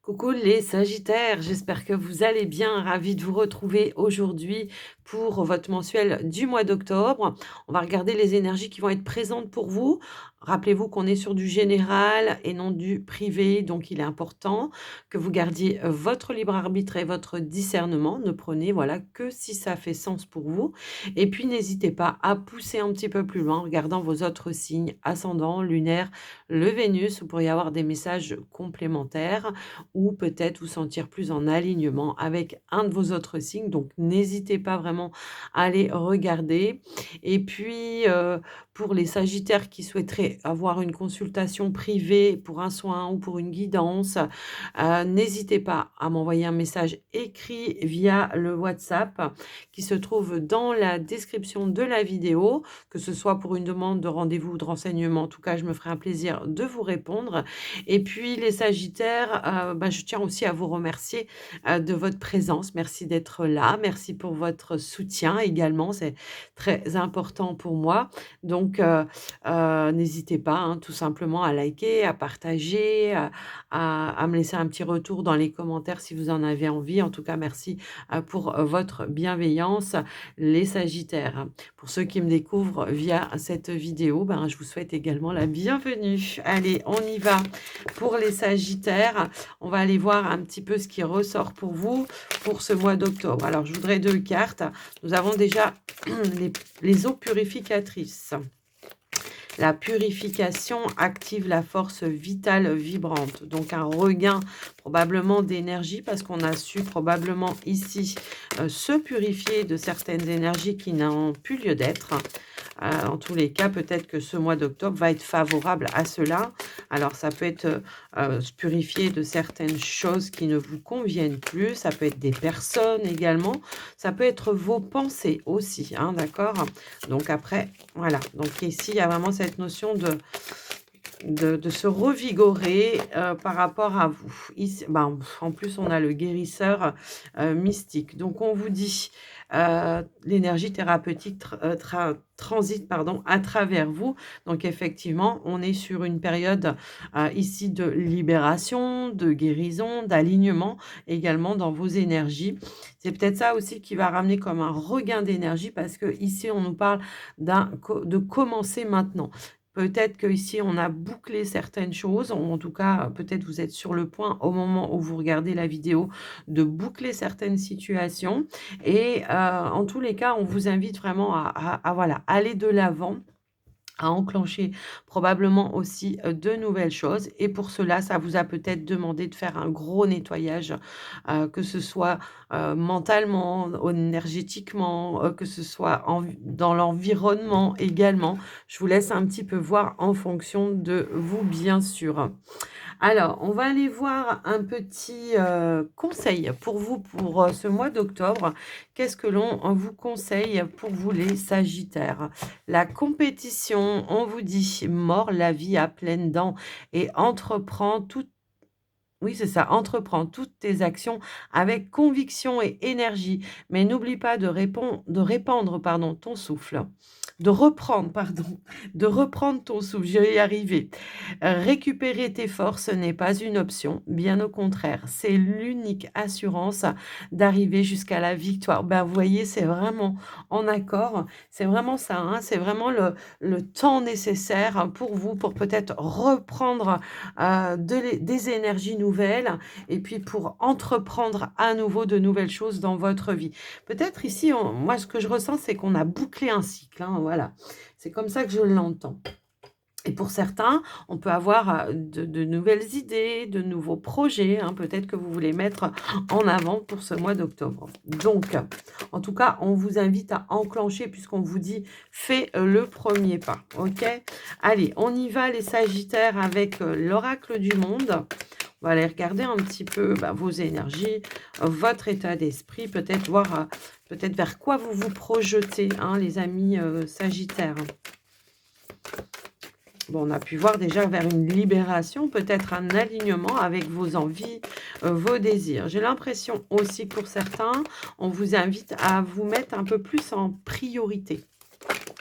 Coucou les Sagittaires, j'espère que vous allez bien. Ravi de vous retrouver aujourd'hui pour votre mensuel du mois d'octobre. On va regarder les énergies qui vont être présentes pour vous. Rappelez-vous qu'on est sur du général et non du privé, donc il est important que vous gardiez votre libre arbitre et votre discernement. Ne prenez voilà que si ça fait sens pour vous. Et puis n'hésitez pas à pousser un petit peu plus loin en regardant vos autres signes ascendant, lunaire, le Vénus. Vous pourriez avoir des messages complémentaires ou peut-être vous sentir plus en alignement avec un de vos autres signes. Donc, n'hésitez pas vraiment à aller regarder. Et puis, pour les Sagittaires qui souhaiteraient avoir une consultation privée pour un soin ou pour une guidance, n'hésitez pas à m'envoyer un message écrit via le WhatsApp qui se trouve dans la description de la vidéo, que ce soit pour une demande de rendez-vous ou de renseignement. En tout cas, je me ferai un plaisir de vous répondre. Et puis les Sagittaires, je tiens aussi à vous remercier, de votre présence. Merci d'être là. Merci pour votre soutien également, c'est très important pour moi. Donc n'hésitez pas, hein, tout simplement à liker, à partager, à me laisser un petit retour dans les commentaires si vous en avez envie. En tout cas, merci, pour, votre bienveillance, les Sagittaires. Pour ceux qui me découvrent via cette vidéo, je vous souhaite également la bienvenue. Allez, on y va. Pour les Sagittaires, on va aller voir un petit peu ce qui ressort pour vous pour ce mois d'octobre. Alors, je voudrais 2 cartes. Nous avons déjà les eaux purificatrices. La purification active la force vitale vibrante. Donc, un regain probablement d'énergie parce qu'on a su probablement ici se purifier de certaines énergies qui n'ont plus lieu d'être. En tous les cas, peut-être que ce mois d'octobre va être favorable à cela. Alors, ça peut être se purifier de certaines choses qui ne vous conviennent plus. Ça peut être des personnes également. Ça peut être vos pensées aussi, hein, d'accord? Donc après, voilà. Donc ici, il y a vraiment cette notion de se revigorer par rapport à vous. Ici, en plus, on a le guérisseur mystique. Donc, on vous dit l'énergie thérapeutique transite à travers vous. Donc, effectivement, on est sur une période ici de libération, de guérison, d'alignement également dans vos énergies. C'est peut-être ça aussi qui va ramener comme un regain d'énergie parce que ici, on nous parle de commencer maintenant. Peut-être qu'ici, on a bouclé certaines choses, ou en tout cas, peut-être vous êtes sur le point, au moment où vous regardez la vidéo, de boucler certaines situations. Et en tous les cas, on vous invite vraiment à voilà, aller de l'avant, à enclencher probablement aussi de nouvelles choses. Et pour cela, ça vous a peut-être demandé de faire un gros nettoyage, que ce soit mentalement, énergétiquement, que ce soit dans l'environnement également. Je vous laisse un petit peu voir en fonction de vous, bien sûr. Alors, on va aller voir un petit conseil pour vous pour ce mois d'octobre. Qu'est-ce que l'on vous conseille pour vous les Sagittaires? La compétition, on vous dit: «Mord la vie à pleines dents et entreprends toutes» oui, c'est ça, «entreprends toutes tes actions avec conviction et énergie, mais n'oublie pas de répandre, pardon, ton souffle. De reprendre, pardon, de reprendre ton souffle», je vais y arriver. Récupérer tes forces n'est pas une option, bien au contraire, c'est l'unique assurance d'arriver jusqu'à la victoire. Vous voyez, c'est vraiment en accord, c'est vraiment ça, hein, c'est vraiment le temps nécessaire pour vous, pour peut-être reprendre des énergies nouvelles et puis pour entreprendre à nouveau de nouvelles choses dans votre vie. Peut-être ici, moi, ce que je ressens, c'est qu'on a bouclé un cycle, hein, voilà. C'est comme ça que je l'entends. Et pour certains, on peut avoir de nouvelles idées, de nouveaux projets, hein, peut-être que vous voulez mettre en avant pour ce mois d'octobre. Donc, en tout cas, on vous invite à enclencher puisqu'on vous dit: «Fais le premier pas». OK? Allez, on y va les Sagittaires avec l'oracle du monde. On va aller regarder un petit peu vos énergies, votre état d'esprit, peut-être voir peut-être vers quoi vous vous projetez, hein, les amis Sagittaires. Bon, on a pu voir déjà vers une libération, peut-être un alignement avec vos envies, vos désirs. J'ai l'impression aussi que pour certains, on vous invite à vous mettre un peu plus en priorité.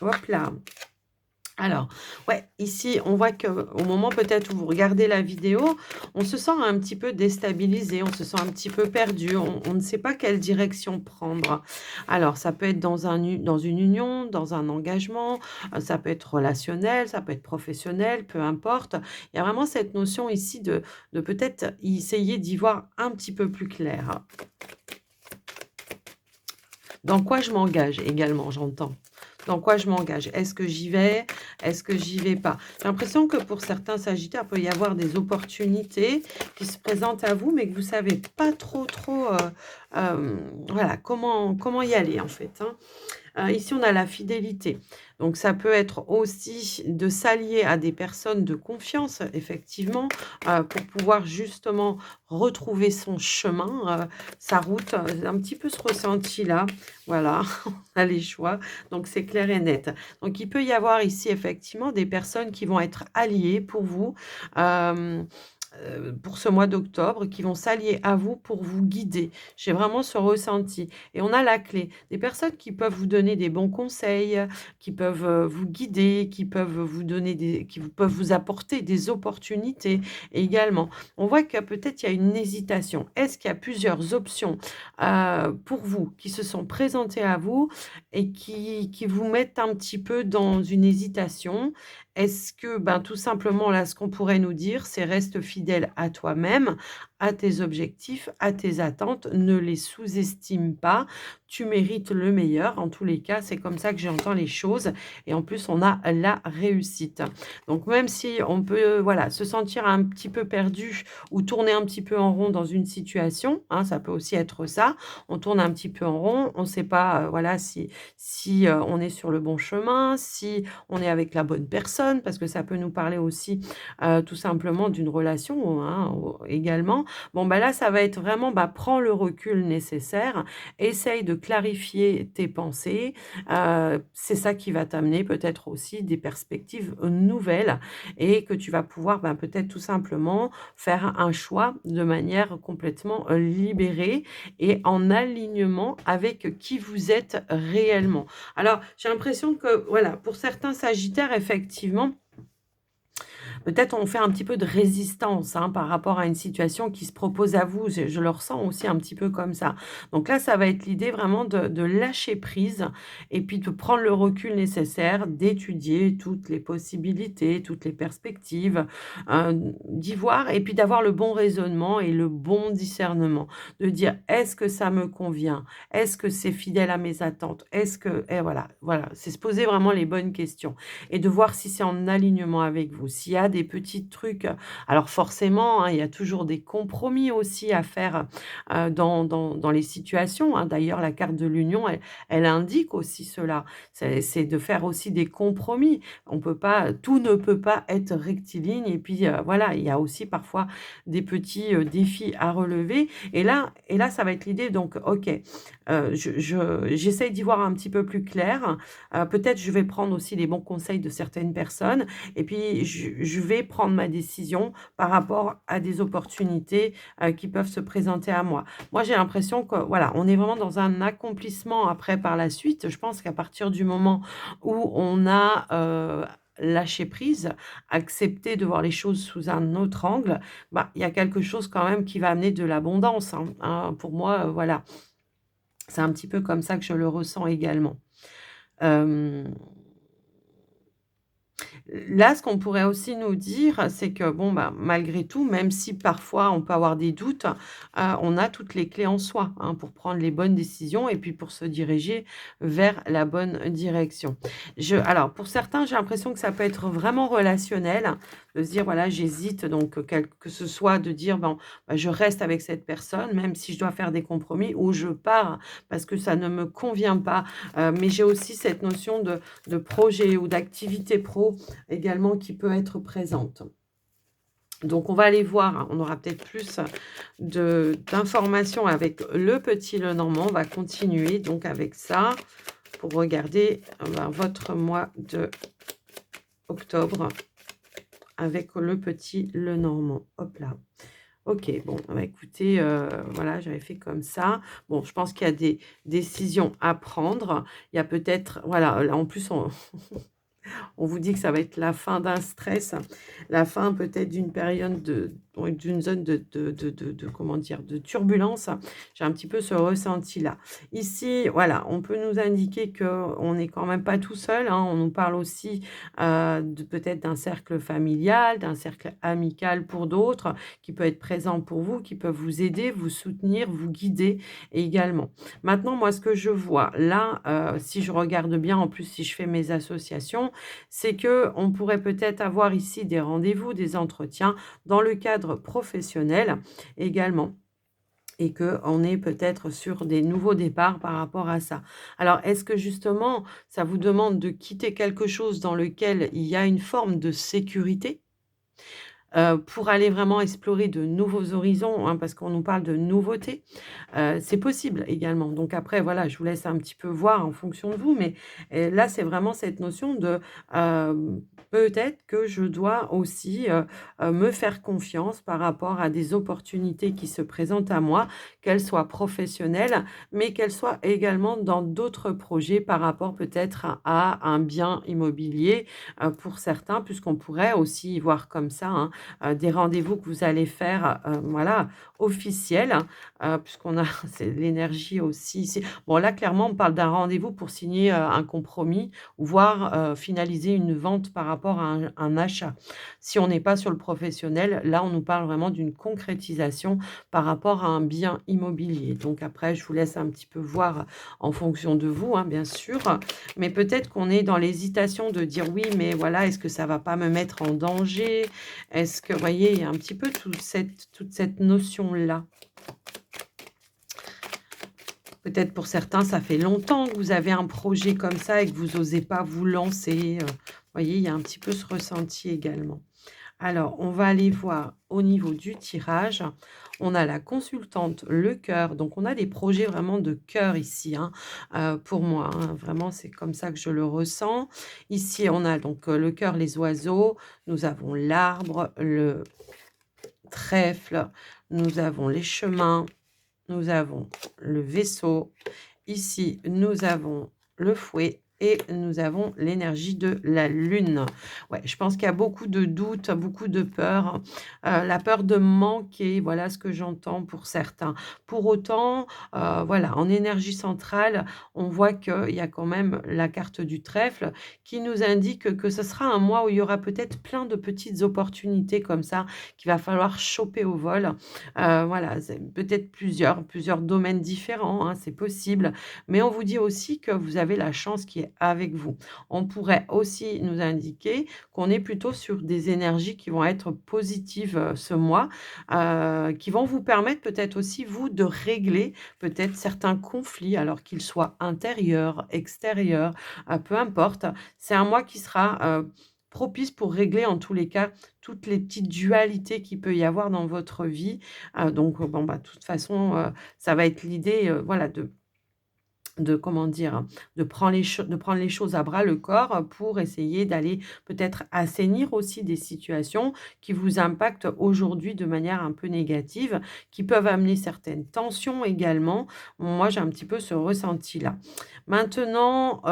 Hop là. Alors, ouais, ici, on voit qu'au moment peut-être où vous regardez la vidéo, on se sent un petit peu déstabilisé, on se sent un petit peu perdu, on ne sait pas quelle direction prendre. Alors, ça peut être dans une union, dans un engagement, ça peut être relationnel, ça peut être professionnel, peu importe. Il y a vraiment cette notion ici de peut-être essayer d'y voir un petit peu plus clair. Dans quoi je m'engage également, j'entends. Dans quoi je m'engage? Est-ce que j'y vais? Est-ce que j'y vais pas? J'ai l'impression que pour certains sagittaires, il peut y avoir des opportunités qui se présentent à vous, mais que vous savez pas trop, voilà, comment y aller en fait, hein. Ici, on a la fidélité. Donc ça peut être aussi de s'allier à des personnes de confiance, effectivement, pour pouvoir justement retrouver son chemin, sa route, un petit peu ce ressenti-là. Voilà, on a les choix, donc c'est clair et net. Donc il peut y avoir ici effectivement des personnes qui vont être alliées pour vous, hem, pour ce mois d'octobre, qui vont s'allier à vous pour vous guider. J'ai vraiment ce ressenti et on a la clé. Des personnes qui peuvent vous donner des bons conseils, qui peuvent, vous guider, qui peuvent vous donner peuvent vous apporter des opportunités également. On voit que peut-être il y a une hésitation. Est-ce qu'il y a plusieurs options, pour vous qui se sont présentées à vous et qui vous mettent un petit peu dans une hésitation? Est-ce que, ben, tout simplement, là, ce qu'on pourrait nous dire, c'est: «Reste fidèle à toi-même, à tes objectifs, à tes attentes, ne les sous-estime pas, tu mérites le meilleur». En tous les cas, c'est comme ça que j'entends les choses et en plus, on a la réussite. Donc même si on peut, voilà, se sentir un petit peu perdu ou tourner un petit peu en rond dans une situation, hein, ça peut aussi être ça. On tourne un petit peu en rond, on ne sait pas, voilà, si on est sur le bon chemin, si on est avec la bonne personne, parce que ça peut nous parler aussi, tout simplement d'une relation, hein, également. Bon, bah, là, ça va être vraiment, bah, prends le recul nécessaire, essaye de clarifier tes pensées, c'est ça qui va t'amener peut-être aussi des perspectives, nouvelles et que tu vas pouvoir, ben, peut-être tout simplement faire un choix de manière complètement, libérée et en alignement avec qui vous êtes réellement. Alors, j'ai l'impression que, voilà, pour certains sagittaires, effectivement, peut-être on fait un petit peu de résistance, hein, par rapport à une situation qui se propose à vous. Je le ressens aussi un petit peu comme ça. Donc là, ça va être l'idée vraiment de lâcher prise et puis de prendre le recul nécessaire, d'étudier toutes les possibilités, toutes les perspectives, d'y voir et puis d'avoir le bon raisonnement et le bon discernement. De dire: «Est-ce que ça me convient? Est-ce que c'est fidèle à mes attentes? Est-ce que» et voilà, c'est se poser vraiment les bonnes questions et de voir si c'est en alignement avec vous. S'il y a des petits trucs, alors forcément, hein, il y a toujours des compromis aussi à faire, dans les situations, hein. D'ailleurs, la carte de l'union, elle indique aussi cela. C'est de faire aussi des compromis. On peut pas tout ne peut pas être rectiligne et puis, voilà, il y a aussi parfois des petits, défis à relever et là, ça va être l'idée donc OK, j'essaye d'y voir un petit peu plus clair. Peut-être je vais prendre aussi les bons conseils de certaines personnes et puis je vais prendre ma décision par rapport à des opportunités, qui peuvent se présenter à moi. Moi, j'ai l'impression que, voilà, on est vraiment dans un accomplissement après par la suite. Je pense qu'à partir du moment où on a, lâché prise, accepté de voir les choses sous un autre angle, bah, il y a quelque chose quand même qui va amener de l'abondance, hein. Pour moi, voilà, c'est un petit peu comme ça que je le ressens également. Hem Là, ce qu'on pourrait aussi nous dire, c'est que bon, bah, malgré tout, même si parfois on peut avoir des doutes, on a toutes les clés en soi, hein, pour prendre les bonnes décisions et puis pour se diriger vers la bonne direction. Alors pour certains, j'ai l'impression que ça peut être vraiment relationnel, de se dire: «Voilà, j'hésite», donc que ce soit de dire: «Bon, bah, je reste avec cette personne, même si je dois faire des compromis ou je pars parce que ça ne me convient pas». Mais j'ai aussi cette notion de projet ou d'activité pro également qui peut être présente. Donc on va aller voir, hein, on aura peut-être plus de d'informations avec le petit Lenormand. On va continuer donc avec ça pour regarder, ben, votre mois de octobre avec le petit Lenormand. Hop là. OK, bon, bah, écoutez, voilà, j'avais fait comme ça. Bon, je pense qu'il y a des décisions à prendre. Il y a peut-être voilà, là, en plus, on On vous dit que ça va être la fin d'un stress, la fin peut-être d'une période oui, d'une zone comment dire? De turbulence. J'ai un petit peu ce ressenti-là. Ici, voilà, on peut nous indiquer qu'on n'est quand même pas tout seul, hein. On nous parle aussi, de peut-être d'un cercle familial, d'un cercle amical pour d'autres, qui peut être présent pour vous, qui peuvent vous aider, vous soutenir, vous guider également. Maintenant, moi, ce que je vois là, si je regarde bien, en plus, si je fais mes associations, c'est que on pourrait peut-être avoir ici des rendez-vous, des entretiens dans le cadre professionnel également et qu'on est peut-être sur des nouveaux départs par rapport à ça. Alors, est-ce que justement, ça vous demande de quitter quelque chose dans lequel il y a une forme de sécurité? Pour aller vraiment explorer de nouveaux horizons, hein, parce qu'on nous parle de nouveautés, c'est possible également. Donc après, voilà, je vous laisse un petit peu voir en fonction de vous, mais là, c'est vraiment cette notion de, peut-être que je dois aussi, me faire confiance par rapport à des opportunités qui se présentent à moi, qu'elles soient professionnelles, mais qu'elles soient également dans d'autres projets par rapport peut-être à un bien immobilier, pour certains, puisqu'on pourrait aussi y voir comme ça, hein, des rendez-vous que vous allez faire, voilà, officiels, puisqu'on a c'est l'énergie aussi ici. Bon là, clairement, on parle d'un rendez-vous pour signer, un compromis, voire, finaliser une vente par rapport à un achat. Si on n'est pas sur le professionnel, là, on nous parle vraiment d'une concrétisation par rapport à un bien immobilier. Donc après, je vous laisse un petit peu voir en fonction de vous, hein, bien sûr, mais peut-être qu'on est dans l'hésitation de dire: «Oui, mais voilà, est-ce que ça va pas me mettre en danger?» Est-ce que vous voyez, il y a un petit peu toute cette notion-là. Peut-être pour certains, ça fait longtemps que vous avez un projet comme ça et que vous osez pas vous lancer, voyez, il y a un petit peu ce ressenti également. Alors, on va aller voir au niveau du tirage. On a la consultante, le cœur, donc on a des projets vraiment de cœur ici, hein, pour moi, hein. Vraiment, c'est comme ça que je le ressens. Ici, on a donc, le cœur, les oiseaux, nous avons l'arbre, le trèfle, nous avons les chemins, nous avons le vaisseau. Ici, nous avons le fouet et nous avons l'énergie de la lune. Ouais, je pense qu'il y a beaucoup de doutes, beaucoup de peur, la peur de manquer, voilà ce que j'entends pour certains. Pour autant, voilà, en énergie centrale, on voit qu'il y a quand même la carte du trèfle qui nous indique que ce sera un mois où il y aura peut-être plein de petites opportunités comme ça qu'il va falloir choper au vol. Voilà, c'est peut-être plusieurs domaines différents, hein, c'est possible, mais on vous dit aussi que vous avez la chance qui est avec vous. On pourrait aussi nous indiquer qu'on est plutôt sur des énergies qui vont être positives, ce mois, qui vont vous permettre peut-être aussi, vous, de régler peut-être certains conflits, alors qu'ils soient intérieurs, extérieurs, peu importe. C'est un mois qui sera, propice pour régler en tous les cas toutes les petites dualités qu'il peut y avoir dans votre vie. Donc, bon, bah, de toute façon, ça va être l'idée, voilà, de comment dire? De prendre les choses à bras le corps pour essayer d'aller peut-être assainir aussi des situations qui vous impactent aujourd'hui de manière un peu négative, qui peuvent amener certaines tensions également. Moi, j'ai un petit peu ce ressenti-là. Maintenant,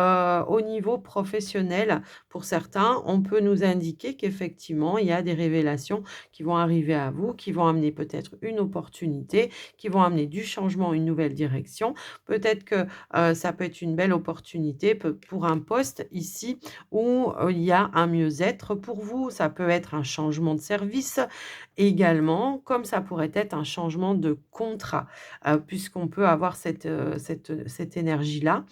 au niveau professionnel, pour certains, on peut nous indiquer qu'effectivement, il y a des révélations qui vont arriver à vous, qui vont amener peut-être une opportunité, qui vont amener du changement, une nouvelle direction. Peut-être que ça peut être une belle opportunité pour un poste ici où, il y a un mieux-être pour vous. Ça peut être un changement de service également, comme ça pourrait être un changement de contrat, puisqu'on peut avoir cette énergie-là.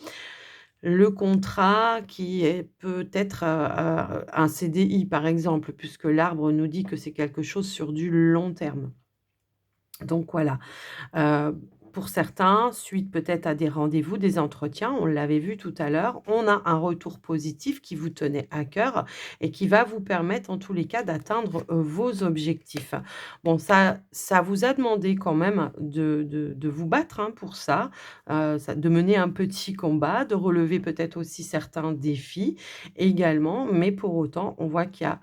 Le contrat qui est peut-être, un CDI par exemple, puisque l'arbre nous dit que c'est quelque chose sur du long terme. Donc voilà. Heu, pour certains, suite peut-être à des rendez-vous, des entretiens, on l'avait vu tout à l'heure, on a un retour positif qui vous tenait à cœur et qui va vous permettre en tous les cas d'atteindre, vos objectifs. Bon ça vous a demandé quand même de vous battre, hein, pour ça, de mener un petit combat, de relever peut-être aussi certains défis également, mais pour autant, on voit qu'il y a,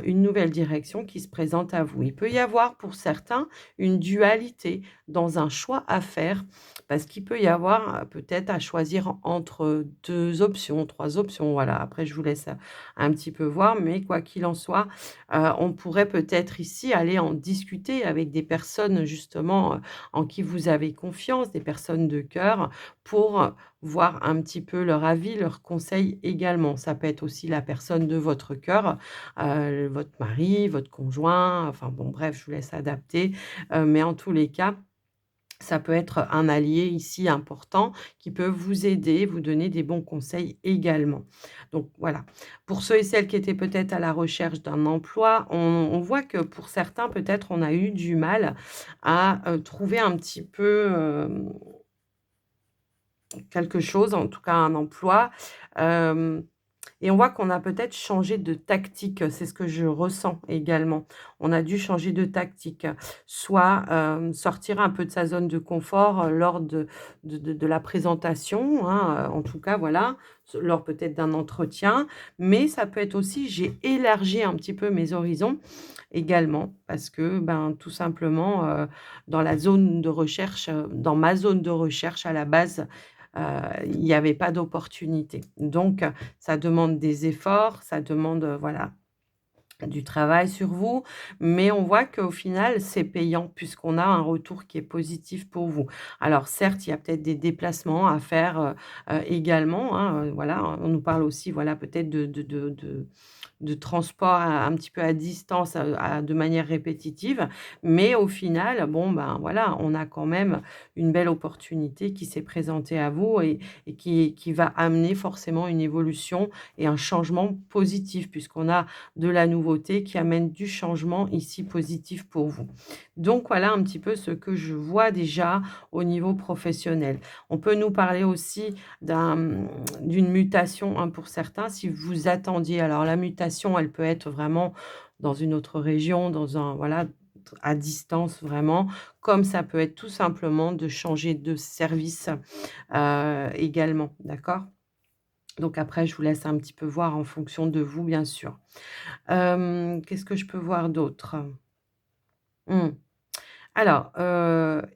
une nouvelle direction qui se présente à vous. Il peut y avoir pour certains une dualité dans un choix à faire parce qu'il peut y avoir peut-être à choisir entre 2 options, 3 options, voilà. Après je vous laisse, un petit peu voir, mais quoi qu'il en soit, on pourrait peut-être ici aller en discuter avec des personnes justement, en qui vous avez confiance, des personnes de cœur pour, voir un petit peu leur avis, leurs conseils également. Ça peut être aussi la personne de votre cœur, votre mari, votre conjoint, enfin bon bref, je vous laisse adapter, mais en tous les cas, ça peut être un allié ici important qui peut vous aider, vous donner des bons conseils également. Donc voilà. Pour ceux et celles qui étaient peut-être à la recherche d'un emploi, on voit que pour certains, peut-être, on a eu du mal à, trouver un petit peu, quelque chose, en tout cas un emploi. Hem Et on voit qu'on a peut-être changé de tactique, c'est ce que je ressens également. On a dû changer de tactique, soit, sortir un peu de sa zone de confort, lors de la présentation, hein, en tout cas, voilà, lors peut-être d'un entretien. Mais ça peut être aussi, j'ai élargi un petit peu mes horizons également parce que, ben, tout simplement, dans la zone de recherche, dans ma zone de recherche à la base, il n'y avait pas d'opportunité. Donc ça demande des efforts, ça demande, voilà, du travail sur vous, mais on voit qu'au final, c'est payant puisqu'on a un retour qui est positif pour vous. Alors certes, il y a peut-être des déplacements à faire, également, hein, voilà, on nous parle aussi, voilà, peut-être de transport un petit peu à distance, de manière répétitive, mais au final, bon, ben, voilà, on a quand même une belle opportunité qui s'est présentée à vous et qui va amener forcément une évolution et un changement positif puisqu'on a de la nouveauté qui amène du changement ici positif pour vous. Donc voilà un petit peu ce que je vois déjà au niveau professionnel. On peut nous parler aussi d'une mutation, hein, pour certains, si vous attendiez. Alors la mutation, elle peut être vraiment dans une autre région, dans un voilà, à distance vraiment, comme ça peut être tout simplement de changer de service, également, d'accord? Donc après, je vous laisse un petit peu voir en fonction de vous, bien sûr. Qu'est-ce que je peux voir d'autre? Mmh. Alors,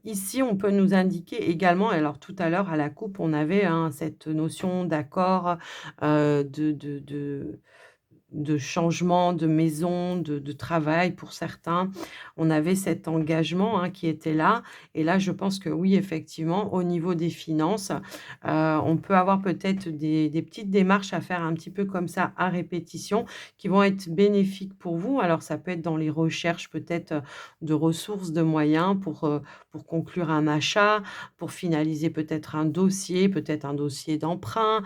ici, on peut nous indiquer également alors tout à l'heure à la coupe, on avait, hein, cette notion d'accord, de changement de maison, de travail pour certains. On avait cet engagement, hein, qui était là et là, je pense que oui, effectivement, au niveau des finances, on peut avoir peut-être des petites démarches à faire un petit peu comme ça à répétition qui vont être bénéfiques pour vous. Alors ça peut être dans les recherches peut-être, de ressources, de moyens pour conclure un achat, pour finaliser peut-être un dossier d'emprunt.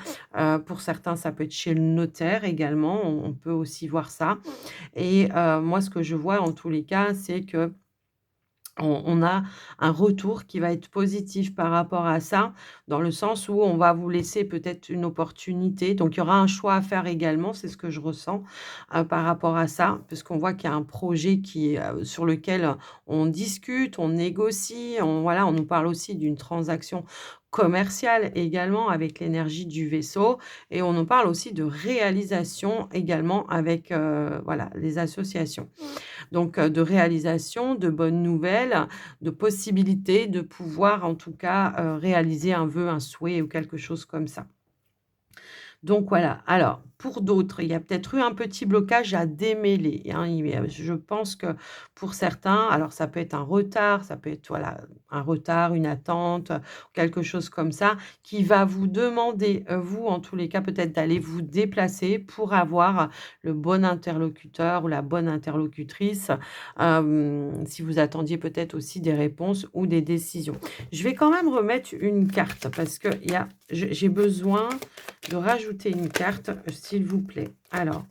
Pour certains, ça peut être chez le notaire également, on peut aussi voir ça et moi, ce que je vois en tous les cas, c'est que on a un retour qui va être positif par rapport à ça, dans le sens où on va vous laisser peut-être une opportunité. Donc il y aura un choix à faire également, c'est ce que je ressens, par rapport à ça. Parce qu'on voit qu'il y a un projet qui est, sur lequel on discute, on négocie, on voilà, on nous parle aussi d'une transaction commerciale également avec l'énergie du vaisseau et on nous parle aussi de réalisation également avec, voilà, les associations. Donc, de réalisation, de bonnes nouvelles, de possibilités de pouvoir en tout cas, réaliser un vœu, un souhait ou quelque chose comme ça. Donc voilà. Alors, pour d'autres, il y a peut-être eu un petit blocage à démêler, hein. Je pense que pour certains, alors ça peut être un retard, ça peut être, voilà, un retard, une attente, quelque chose comme ça, qui va vous demander, vous, en tous les cas, peut-être d'aller vous déplacer pour avoir le bon interlocuteur ou la bonne interlocutrice, si vous attendiez peut-être aussi des réponses ou des décisions. Je vais quand même remettre une carte parce que il y a j'ai besoin de rajouter une carte, s'il vous plaît. Alors,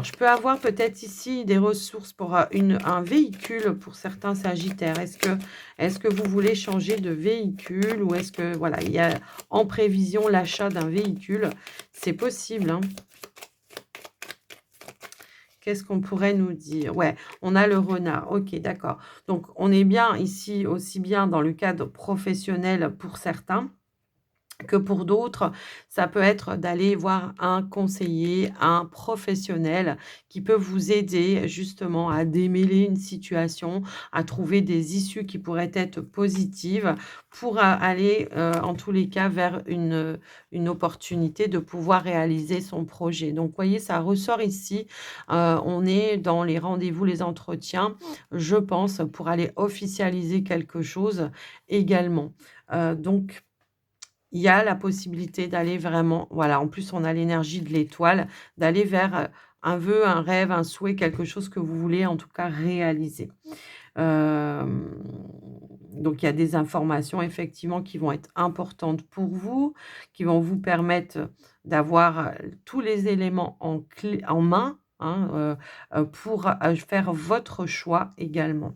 je peux avoir peut-être ici des ressources pour, un véhicule pour certains sagittaires. Est-ce que vous voulez changer de véhicule ou est-ce que voilà, il y a en prévision l'achat d'un véhicule? C'est possible, hein. Qu'est-ce qu'on pourrait nous dire? Ouais, on a le renard. OK, d'accord. Donc on est bien ici aussi bien dans le cadre professionnel pour certains. que pour d'autres, ça peut être d'aller voir un conseiller, un professionnel qui peut vous aider justement à démêler une situation, à trouver des issues qui pourraient être positives pour aller, en tous les cas vers une opportunité de pouvoir réaliser son projet. Donc vous voyez, ça ressort ici, on est dans les rendez-vous, les entretiens, je pense, pour aller officialiser quelque chose également. Donc il y a la possibilité d'aller vraiment voilà, en plus, on a l'énergie de l'étoile, d'aller vers, un vœu, un rêve, un souhait, quelque chose que vous voulez en tout cas réaliser. Hem, donc il y a des informations effectivement qui vont être importantes pour vous, qui vont vous permettre d'avoir, tous les éléments en main, hein, pour, faire votre choix également.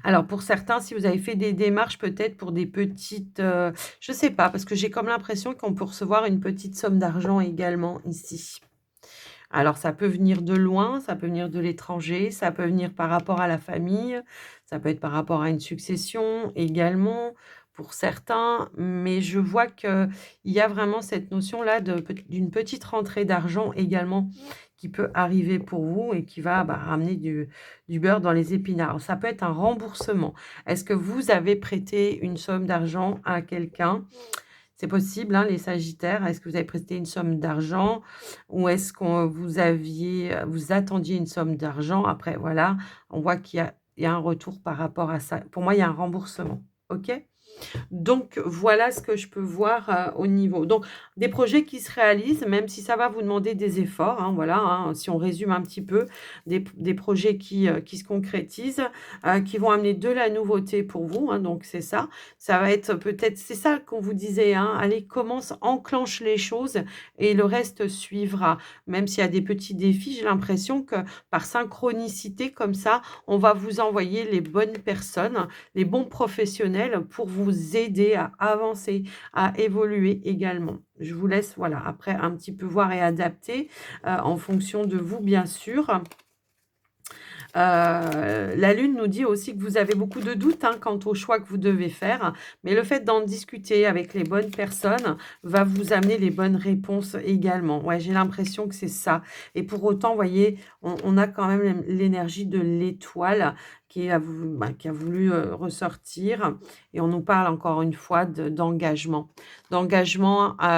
Alors pour certains, si vous avez fait des démarches peut-être pour des petites, je sais pas, parce que j'ai comme l'impression qu'on peut recevoir une petite somme d'argent également ici. Alors ça peut venir de loin, ça peut venir de l'étranger, ça peut venir par rapport à la famille, ça peut être par rapport à une succession également pour certains, mais je vois qu'il y a vraiment cette notion-là d'une petite rentrée d'argent également qui peut arriver pour vous et qui va, bah, ramener du beurre dans les épinards. Alors, ça peut être un remboursement. Est-ce que vous avez prêté une somme d'argent à quelqu'un? C'est possible, hein, les sagittaires. Est-ce que vous avez prêté une somme d'argent ou est-ce qu'on vous attendiez une somme d'argent? Après voilà, on voit qu'il y a un retour par rapport à ça. Pour moi, il y a un remboursement. OK? Donc voilà ce que je peux voir, au niveau donc des projets qui se réalisent, même si ça va vous demander des efforts, hein, voilà, hein, si on résume un petit peu, des projets qui se concrétisent, qui vont amener de la nouveauté pour vous, hein, donc c'est ça. Ça va être peut-être c'est ça qu'on vous disait, hein: «Allez, commence, enclenche les choses et le reste suivra». Même s'il y a des petits défis, j'ai l'impression que par synchronicité comme ça, on va vous envoyer les bonnes personnes, les bons professionnels pour vous aider à avancer, à évoluer également. Je vous laisse, voilà, après un petit peu voir et adapter, en fonction de vous, bien sûr. La lune nous dit aussi que vous avez beaucoup de doutes, hein, quant au choix que vous devez faire, mais le fait d'en discuter avec les bonnes personnes va vous amener les bonnes réponses également. Ouais, j'ai l'impression que c'est ça et pour autant, vous voyez, on a quand même l'énergie de l'étoile qui a voulu, ressortir et on nous parle encore une fois d'engagement,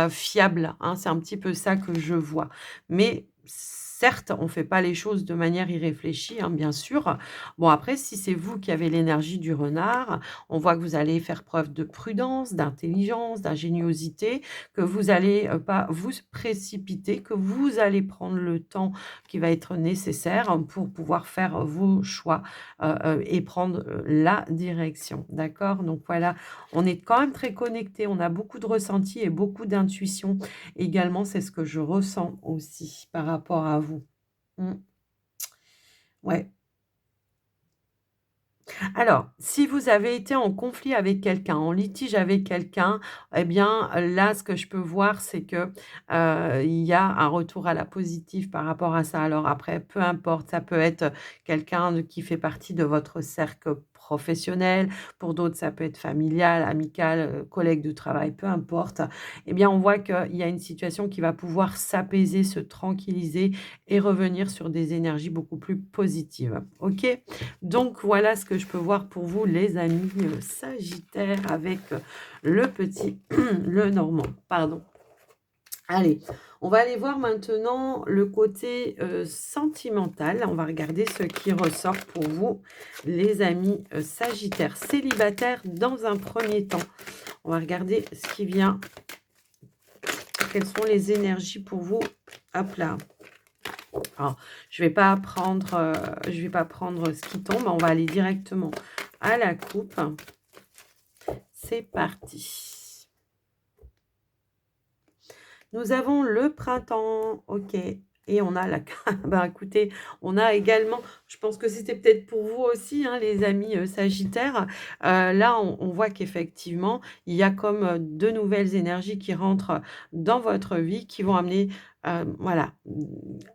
fiable, hein. C'est un petit peu ça que je vois. Mais certes, on ne fait pas les choses de manière irréfléchie, hein, bien sûr. Bon après, si c'est vous qui avez l'énergie du renard, on voit que vous allez faire preuve de prudence, d'intelligence, d'ingéniosité, que vous allez, pas vous précipiter, que vous allez prendre le temps qui va être nécessaire pour pouvoir faire vos choix, et prendre, la direction. D'accord? Donc voilà, on est quand même très connectés, on a beaucoup de ressentis et beaucoup d'intuition également, c'est ce que je ressens aussi par rapport à vous. Mmh. Ouais. Alors, si vous avez été en conflit avec quelqu'un, en litige avec quelqu'un, eh bien, là, ce que je peux voir, c'est que, il y a un retour à la positive par rapport à ça. Alors après, peu importe, ça peut être quelqu'un qui fait partie de votre cercle professionnel, pour d'autres, ça peut être familial, amical, collègue de travail, peu importe. Eh bien, on voit qu'il y a une situation qui va pouvoir s'apaiser, se tranquilliser et revenir sur des énergies beaucoup plus positives. OK? Donc voilà ce que je peux voir pour vous les amis, sagittaires avec, le petit le normand, pardon. Allez, on va aller voir maintenant le côté, sentimental. On va regarder ce qui ressort pour vous les amis, sagittaires. Célibataires dans un premier temps. On va regarder ce qui vient. Quelles sont les énergies pour vous? Hop là. Alors, je vais pas prendre ce qui tombe, on va aller directement à la coupe. C'est parti. Nous avons le printemps, OK et on a la bah, écoutez, on a également je pense que c'était peut-être pour vous aussi, hein, les amis, sagittaires. Là, on voit qu'effectivement, il y a comme, de nouvelles énergies qui rentrent dans votre vie, qui vont amener voilà,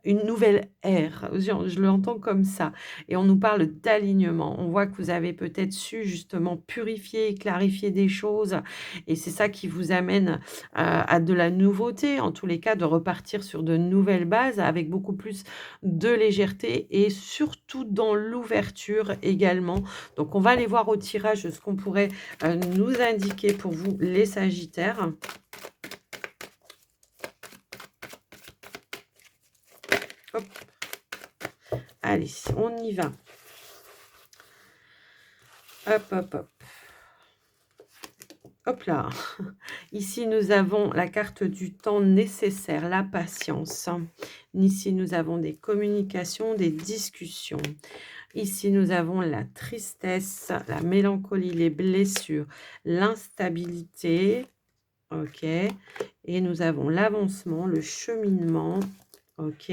une nouvelle ère. Je l'entends comme ça et on nous parle d'alignement. On voit que vous avez peut-être su justement purifier, clarifier des choses et c'est ça qui vous amène, à de la nouveauté, en tous les cas, de repartir sur de nouvelles bases avec beaucoup plus de légèreté et surtout dans l'ouverture également. Donc on va aller voir au tirage ce qu'on pourrait, nous indiquer pour vous les sagittaires. Hop, allez, on y va. Hop, hop, hop. Hop là. Ici, nous avons la carte du temps nécessaire, la patience. Ici, nous avons des communications, des discussions. Ici, nous avons la tristesse, la mélancolie, les blessures, l'instabilité. OK. Et nous avons l'avancement, le cheminement. OK.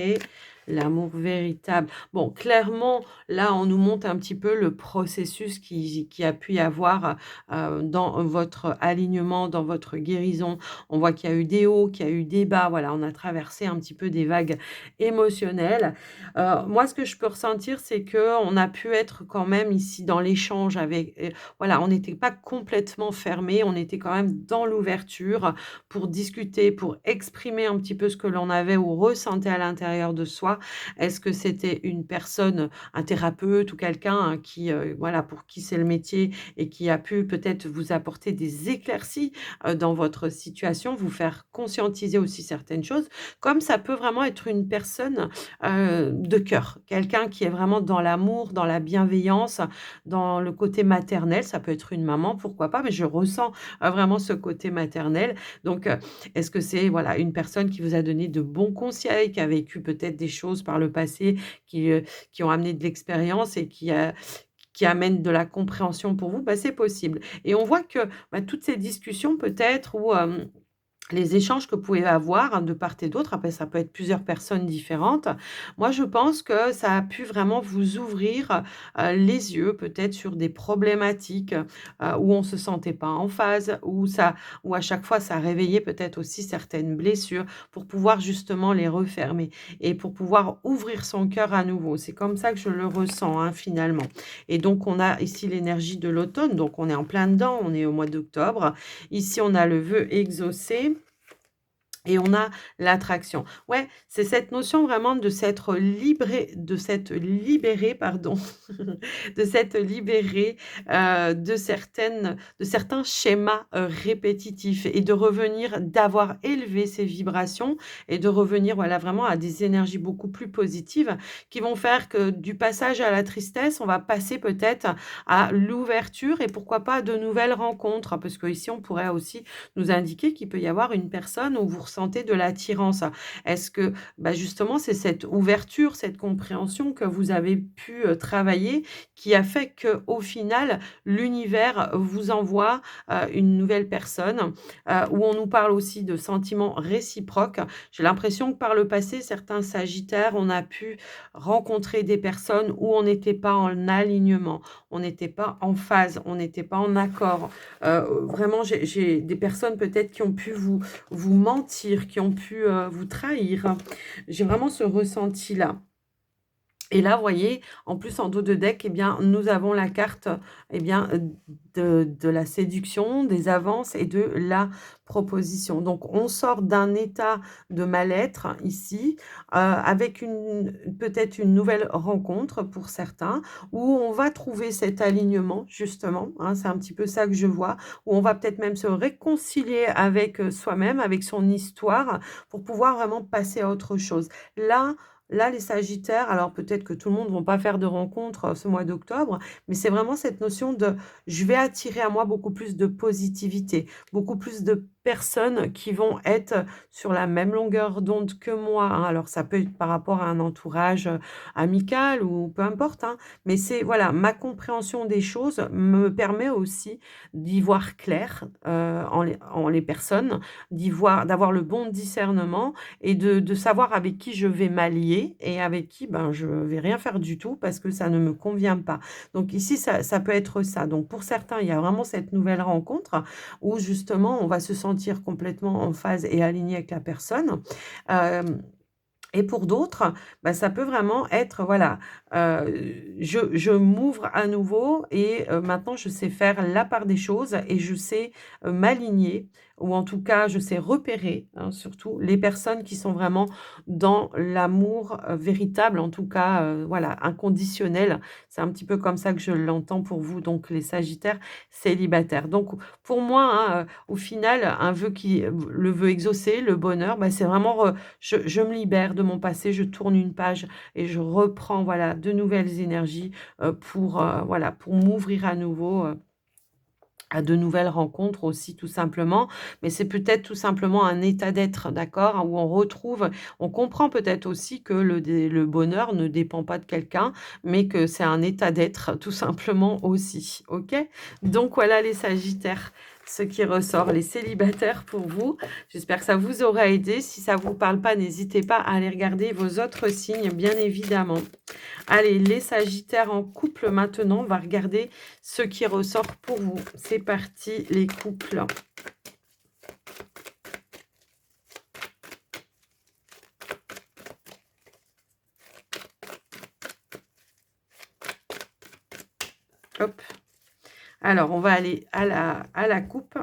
L'amour véritable. Bon, clairement, là, on nous montre un petit peu le processus qui a pu y avoir, dans votre alignement, dans votre guérison. On voit qu'il y a eu des hauts, qu'il y a eu des bas. Voilà, on a traversé un petit peu des vagues émotionnelles. Moi, ce que je peux ressentir, c'est que on a pu être quand même ici dans l'échange avec voilà, on n'était pas complètement fermé, on était quand même dans l'ouverture pour discuter, pour exprimer un petit peu ce que l'on avait ou ressentait à l'intérieur de soi. Est-ce que c'était une personne, un thérapeute ou quelqu'un, hein, qui, voilà, pour qui c'est le métier et qui a pu peut-être vous apporter des éclaircies, dans votre situation, vous faire conscientiser aussi certaines choses, comme ça peut vraiment être une personne, de cœur, quelqu'un qui est vraiment dans l'amour, dans la bienveillance, dans le côté maternel. Ça peut être une maman, pourquoi pas, mais je ressens, vraiment ce côté maternel. Donc, est-ce que c'est, voilà, une personne qui vous a donné de bons conseils, qui a vécu peut-être des choses par le passé qui ont amené de l'expérience et qui amènent de la compréhension pour vous? Bah, c'est possible et on voit que, bah, toutes ces discussions peut-être ou, les échanges que vous pouvez avoir, hein, de part et d'autre, après ça peut être plusieurs personnes différentes. Moi, je pense que ça a pu vraiment vous ouvrir, les yeux peut-être sur des problématiques, où on se sentait pas en phase, où à chaque fois ça réveillait peut-être aussi certaines blessures pour pouvoir justement les refermer et pour pouvoir ouvrir son cœur à nouveau. C'est comme ça que je le ressens, hein, finalement et donc on a ici l'énergie de l'automne, donc on est en plein dedans, on est au mois d'octobre. Ici, on a le vœu exaucé et on a l'attraction. Ouais, c'est cette notion vraiment de s'être libéré, pardon, de s'être libéré, de certains schémas, répétitifs et de revenir d'avoir élevé ses vibrations et de revenir, voilà, vraiment à des énergies beaucoup plus positives qui vont faire que du passage à la tristesse, on va passer peut-être à l'ouverture et pourquoi pas de nouvelles rencontres. Parce qu'ici, on pourrait aussi nous indiquer qu'il peut y avoir une personne où vous ressentez de l'attirance. Est-ce que, bah, justement, c'est cette ouverture, cette compréhension que vous avez pu, travailler qui a fait qu'au final, l'univers vous envoie, une nouvelle personne, où on nous parle aussi de sentiments réciproques. J'ai l'impression que par le passé, certains sagittaires, on a pu rencontrer des personnes où on n'était pas en alignement, on n'était pas en phase, on n'était pas en accord. Vraiment, j'ai des personnes peut-être qui ont pu vous mentir, qui ont pu, vous trahir. J'ai vraiment ce ressenti-là. Et là, vous voyez, en plus, en dos de deck, eh bien, nous avons la carte, eh bien, de la séduction, des avances et de la proposition. Donc, on sort d'un état de mal-être ici, avec peut-être une nouvelle rencontre pour certains, où on va trouver cet alignement, justement, hein, c'est un petit peu ça que je vois, où on va peut-être même se réconcilier avec soi-même, avec son histoire, pour pouvoir vraiment passer à autre chose. Là, les sagittaires, alors peut-être que tout le monde ne va pas faire de rencontres, ce mois d'octobre, mais c'est vraiment cette notion de: «Je vais attirer à moi beaucoup plus de positivité, beaucoup plus de personnes qui vont être sur la même longueur d'onde que moi», hein. Alors ça peut être par rapport à un entourage, amical ou peu importe, hein, mais c'est voilà, ma compréhension des choses me permet aussi d'y voir clair, en les personnes, d'avoir le bon discernement et de savoir avec qui je vais m'allier et avec qui, ben, je vais rien faire du tout parce que ça ne me convient pas. Donc ici, ça peut être ça. Donc pour certains, il y a vraiment cette nouvelle rencontre où justement on va se sentir sentir complètement en phase et aligné avec la personne. Hem et pour d'autres, bah, ça peut vraiment être voilà, je m'ouvre à nouveau et maintenant je sais faire la part des choses et je sais, m'aligner ou en tout cas je sais repérer, hein, surtout les personnes qui sont vraiment dans l'amour, véritable, en tout cas, voilà, inconditionnel. C'est un petit peu comme ça que je l'entends pour vous, donc les sagittaires célibataires. Donc pour moi, hein, au final, un vœu qui le vœu exaucé, le bonheur, bah, c'est vraiment je me libère de mon passé, je tourne une page et je reprends, voilà, de nouvelles énergies, pour, voilà, pour m'ouvrir à nouveau, à de nouvelles rencontres aussi tout simplement. Mais c'est peut-être tout simplement un état d'être, d'accord? Où on comprend peut-être aussi que le bonheur ne dépend pas de quelqu'un, mais que c'est un état d'être tout simplement aussi, OK? Donc voilà les sagittaires, ce qui ressort, les célibataires pour vous. J'espère que ça vous aura aidé. Si ça vous parle pas, n'hésitez pas à aller regarder vos autres signes, bien évidemment. Allez, les sagittaires en couple maintenant, on va regarder ce qui ressort pour vous. C'est parti, les couples. Hop. Alors, on va aller à la coupe.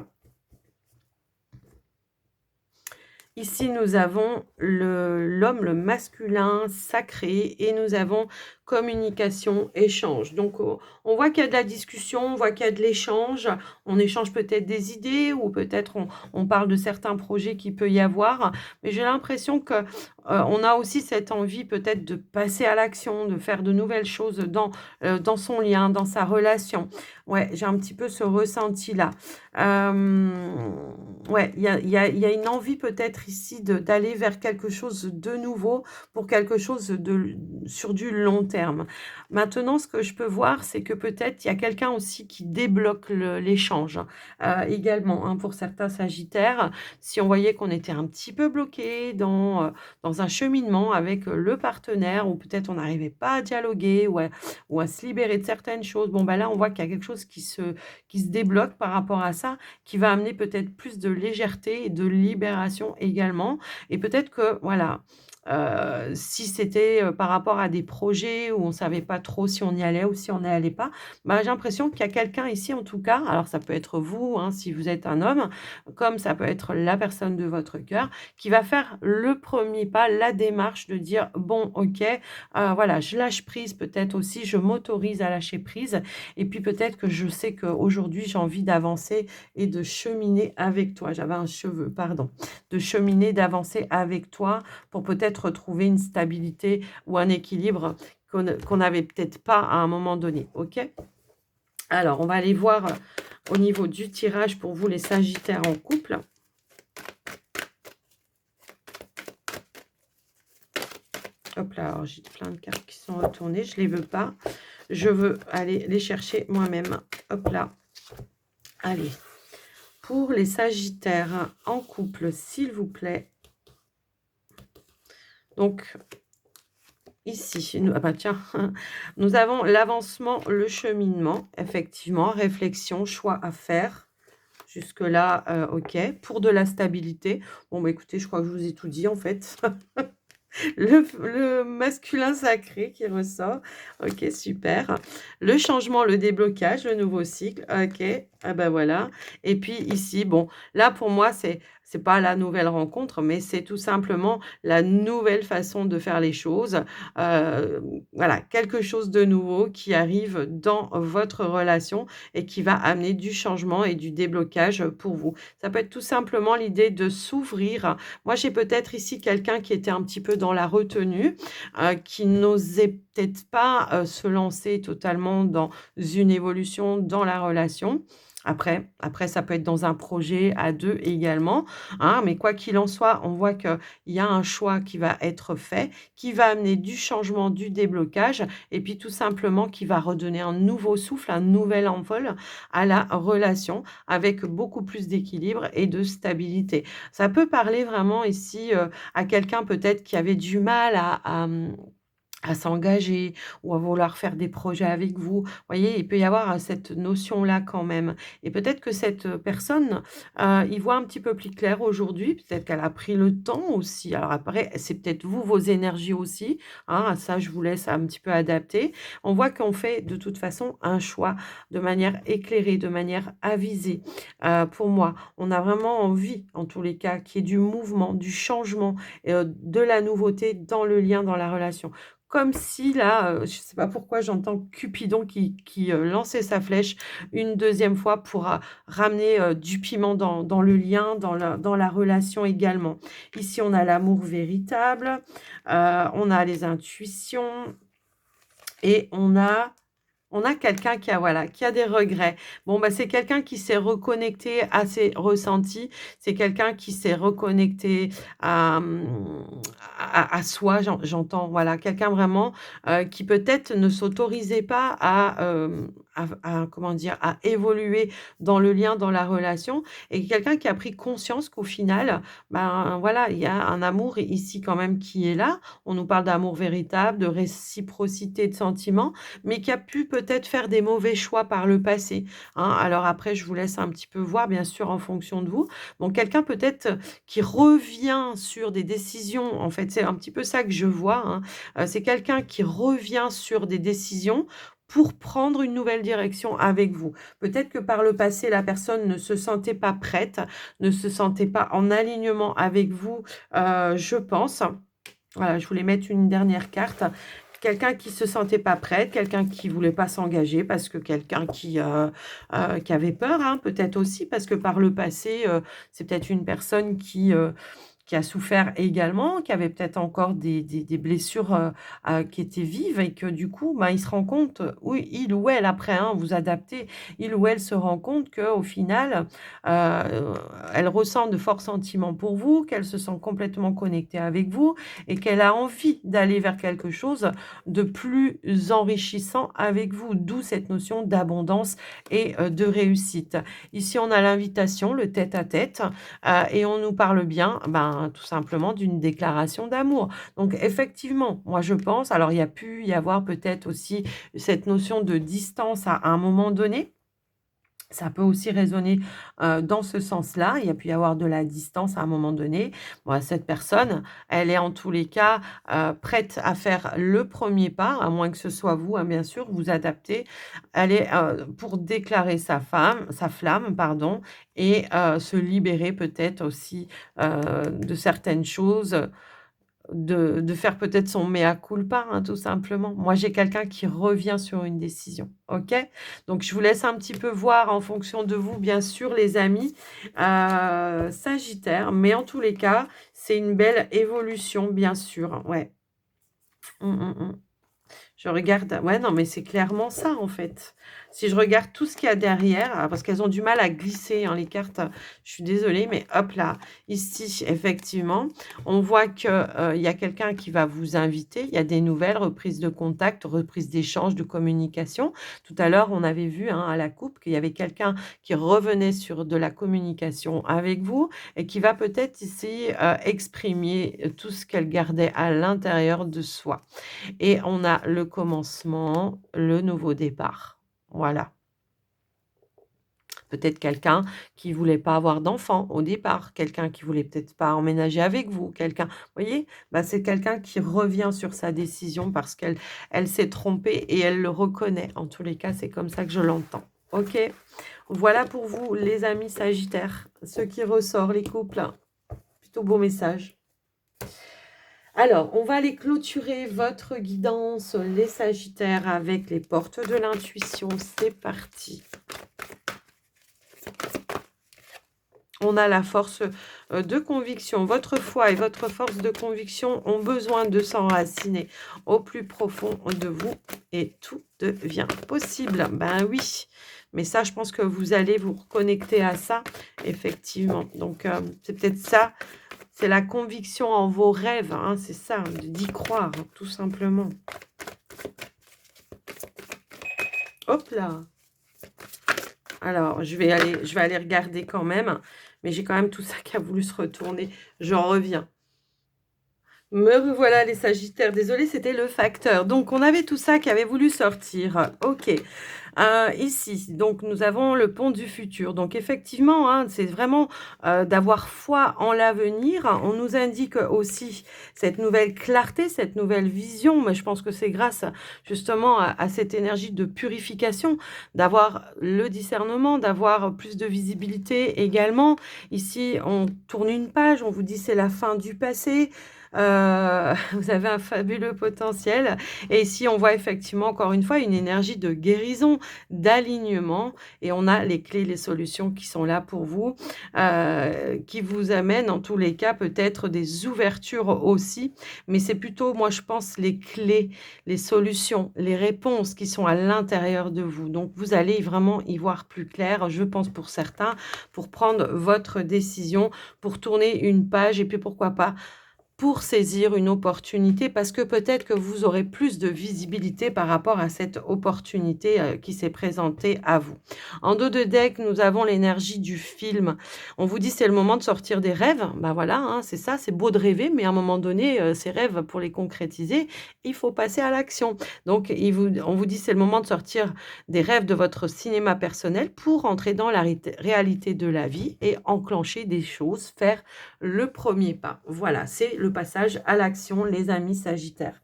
Ici, nous avons l'homme, le masculin sacré et nous avons communication, échange. Donc, on voit qu'il y a de la discussion, on voit qu'il y a de l'échange. On échange peut-être des idées ou peut-être on parle de certains projets qu'il peut y avoir. Mais j'ai l'impression que on a aussi cette envie peut-être de passer à l'action, de faire de nouvelles choses dans son lien, dans sa relation. Ouais, j'ai un petit peu ce ressenti-là. Ouais, il y a une envie peut-être ici d'aller vers quelque chose de nouveau pour quelque chose sur du long terme. Maintenant, ce que je peux voir, c'est que peut-être il y a quelqu'un aussi qui débloque l'échange également, hein, pour certains sagittaires. Si on voyait qu'on était un petit peu bloqué dans un cheminement avec le partenaire ou peut-être on n'arrivait pas à dialoguer ou à se libérer de certaines choses, bon, bah là, on voit qu'il y a quelque chose qui se débloque par rapport à ça, qui va amener peut-être plus de légèreté et de libération également. Et peut-être que, voilà, si c'était, par rapport à des projets où on ne savait pas trop si on y allait ou si on n'y allait pas, bah, j'ai l'impression qu'il y a quelqu'un ici, en tout cas, alors ça peut être vous, hein, si vous êtes un homme, comme ça peut être la personne de votre cœur, qui va faire le premier pas, la démarche de dire: «Bon, OK, voilà, je lâche prise», peut-être aussi, je m'autorise à lâcher prise et puis peut-être que je sais qu'aujourd'hui, j'ai envie d'avancer et de cheminer avec toi. J'avais un cheveu, pardon. De cheminer, d'avancer avec toi pour peut-être retrouver une stabilité ou un équilibre qu'on n'avait peut-être pas à un moment donné. OK? Alors, on va aller voir au niveau du tirage pour vous, les sagittaires en couple. Hop là, alors j'ai plein de cartes qui sont retournées, je ne les veux pas. Je veux aller les chercher moi-même. Hop là. Allez. Pour les sagittaires en couple, s'il vous plaît. Donc, ici, ah bah tiens, nous avons l'avancement, le cheminement, effectivement, réflexion, choix à faire. Jusque-là, OK. Pour de la stabilité. Bon, bah écoutez, je crois que je vous ai tout dit en fait. Le masculin sacré qui ressort. OK, super. Le changement, le déblocage, le nouveau cycle. OK. Ah bah, voilà et puis ici, bon, là pour moi, c'est pas la nouvelle rencontre, mais c'est tout simplement la nouvelle façon de faire les choses. Voilà, quelque chose de nouveau qui arrive dans votre relation et qui va amener du changement et du déblocage, pour vous. Ça peut être tout simplement l'idée de s'ouvrir. Moi, j'ai peut-être ici quelqu'un qui était un petit peu dans la retenue, qui n'osait peut-être pas, se lancer totalement dans une évolution dans la relation. Après ça peut être dans un projet à 2 également, hein, mais quoi qu'il en soit, on voit qu'il y a un choix qui va être fait, qui va amener du changement, du déblocage et puis tout simplement qui va redonner un nouveau souffle, un nouvel envol à la relation avec beaucoup plus d'équilibre et de stabilité. Ça peut parler vraiment ici, à quelqu'un peut-être qui avait du mal à s'engager ou à vouloir faire des projets avec vous. Vous voyez, il peut y avoir, cette notion-là quand même et peut-être que cette, personne, y voit un petit peu plus clair aujourd'hui. Peut-être qu'elle a pris le temps aussi. Alors après, c'est peut-être vous, vos énergies aussi, hein, ça je vous laisse un petit peu adapter. On voit qu'on fait de toute façon un choix de manière éclairée, de manière avisée. Pour moi, on a vraiment envie, en tous les cas, qu'il y ait du mouvement, du changement, de la nouveauté dans le lien, dans la relation. Comme si là, je ne sais pas pourquoi j'entends Cupidon qui lançait sa flèche une deuxième fois pour, ramener, du piment dans le lien, dans la relation également. Ici, on a l'amour véritable, on a les intuitions et on a quelqu'un qui a voilà, qui a des regrets. Bon, bah, c'est quelqu'un qui s'est reconnecté à ses ressentis. C'est quelqu'un qui s'est reconnecté à, à soi, j'entends, voilà. Quelqu'un vraiment, qui peut-être ne s'autorisait pas à comment dire? À évoluer dans le lien, dans la relation et quelqu'un qui a pris conscience qu'au final, ben, voilà, il y a un amour ici quand même qui est là. On nous parle d'amour véritable, de réciprocité de sentiments mais qui a pu peut-être faire des mauvais choix par le passé, hein. Alors après, je vous laisse un petit peu voir, bien sûr, en fonction de vous. Donc quelqu'un peut-être qui revient sur des décisions, en fait, c'est un petit peu ça que je vois, hein. C'est quelqu'un qui revient sur des décisions pour prendre une nouvelle direction avec vous. Peut-être que par le passé, la personne ne se sentait pas prête, ne se sentait pas en alignement avec vous, je pense. Voilà, je voulais mettre une dernière carte. Quelqu'un qui se sentait pas prête, quelqu'un qui voulait pas s'engager parce que quelqu'un qui avait peur, hein, peut-être aussi parce que par le passé, c'est peut-être une personne qui a souffert également, qui avait peut-être encore des blessures, qui étaient vives et que du coup, ben, il se rend compte, oui, il ou elle après, hein, vous adaptez, il ou elle se rend compte qu'au final, heu, elle ressent de forts sentiments pour vous, qu'elle se sent complètement connectée avec vous et qu'elle a envie d'aller vers quelque chose de plus enrichissant avec vous, d'où cette notion d'abondance et de réussite. Ici, on a l'invitation, le tête-à-tête, et on nous parle bien, ben, tout simplement d'une déclaration d'amour. Donc effectivement, moi je pense alors il y a pu y avoir peut-être aussi cette notion de distance à un moment donné, ça peut aussi résonner, dans ce sens-là. Il y a pu y avoir de la distance à un moment donné. Bon, cette personne, elle est en tous les cas, prête à faire le premier pas, à moins que ce soit vous, hein, bien sûr, vous adaptez. Elle est, pour déclarer sa flamme, pardon et se libérer peut-être aussi, de certaines choses, de faire peut-être son mea culpa, hein, tout simplement. Moi, j'ai quelqu'un qui revient sur une décision, OK? Donc je vous laisse un petit peu voir en fonction de vous, bien sûr, les amis, sagittaire, mais en tous les cas, c'est une belle évolution, bien sûr, ouais. Mmh, mmh, mmh. Je regarde ouais, non, mais c'est clairement ça, en fait. Si je regarde tout ce qu'il y a derrière, parce qu'elles ont du mal à glisser, hein, les cartes, je suis désolée, mais hop là, ici, effectivement, on voit que, il y a quelqu'un qui va vous inviter. Il y a des nouvelles, reprises de contact, reprises d'échanges, de communication. Tout à l'heure, on avait vu, hein, à la coupe qu'il y avait quelqu'un qui revenait sur de la communication avec vous et qui va peut-être ici, exprimer, tout ce qu'elle gardait à l'intérieur de soi. Et on a le commencement, le nouveau départ. Voilà. Peut-être quelqu'un qui voulait pas avoir d'enfant au départ, quelqu'un qui voulait peut-être pas emménager avec vous, quelqu'un vous voyez? Bah, c'est quelqu'un qui revient sur sa décision parce qu'elle s'est trompée et elle le reconnaît. En tous les cas, c'est comme ça que je l'entends. OK? Voilà pour vous les amis sagittaires, ce qui ressort, les couples. Plutôt beau message. Alors, on va aller clôturer votre guidance, les Sagittaires, avec les portes de l'intuition. C'est parti. On a la force de conviction. Votre foi et votre force de conviction ont besoin de s'enraciner au plus profond de vous et tout devient possible. Ben oui, mais ça, je pense que vous allez vous reconnecter à ça, effectivement. Donc, c'est peut-être ça. C'est la conviction en vos rêves, hein, c'est ça, d'y croire, tout simplement. Hop là! Alors, je vais aller regarder quand même, mais j'ai quand même tout ça qui a voulu se retourner. J'en reviens. Me revoilà les Sagittaires. Désolée, c'était le facteur. Donc on avait tout ça qui avait voulu sortir. OK. Ici, donc nous avons le pont du futur. Donc effectivement, hein, c'est vraiment, d'avoir foi en l'avenir. On nous indique aussi cette nouvelle clarté, cette nouvelle vision, mais je pense que c'est grâce justement à cette énergie de purification, d'avoir le discernement, d'avoir plus de visibilité également. Ici, on tourne une page, on vous dit: «C'est la fin du passé». Vous avez un fabuleux potentiel et ici, on voit effectivement encore une fois une énergie de guérison, d'alignement et on a les clés, les solutions qui sont là pour vous, qui vous amènent en tous les cas peut-être des ouvertures aussi, mais c'est plutôt moi je pense les clés, les solutions, les réponses qui sont à l'intérieur de vous. Donc vous allez vraiment y voir plus clair, je pense pour certains, pour prendre votre décision, pour tourner une page et puis pourquoi pas pour saisir une opportunité parce que peut-être que vous aurez plus de visibilité par rapport à cette opportunité, qui s'est présentée à vous. En dos de deck, nous avons l'énergie du film. On vous dit: «C'est le moment de sortir des rêves». Bah, voilà, hein, c'est ça, c'est beau de rêver, mais à un moment donné, ces rêves, pour les concrétiser, il faut passer à l'action. Donc on vous dit: «C'est le moment de sortir des rêves de votre cinéma personnel pour entrer dans la réalité de la vie et enclencher des choses, faire le premier pas. Voilà, c'est le passage à l'action, les amis Sagittaires.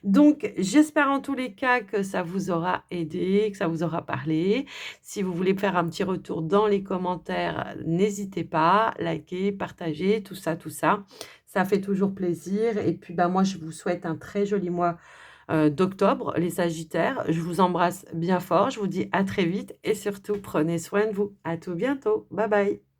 Donc, j'espère en tous les cas que ça vous aura aidé, que ça vous aura parlé. Si vous voulez faire un petit retour dans les commentaires, n'hésitez pas, likez, partagez, tout ça, tout ça. Ça fait toujours plaisir. Et puis, bah, moi, je vous souhaite un très joli mois d'octobre, les Sagittaires. Je vous embrasse bien fort. Je vous dis à très vite et surtout, prenez soin de vous. À tout bientôt. Bye bye.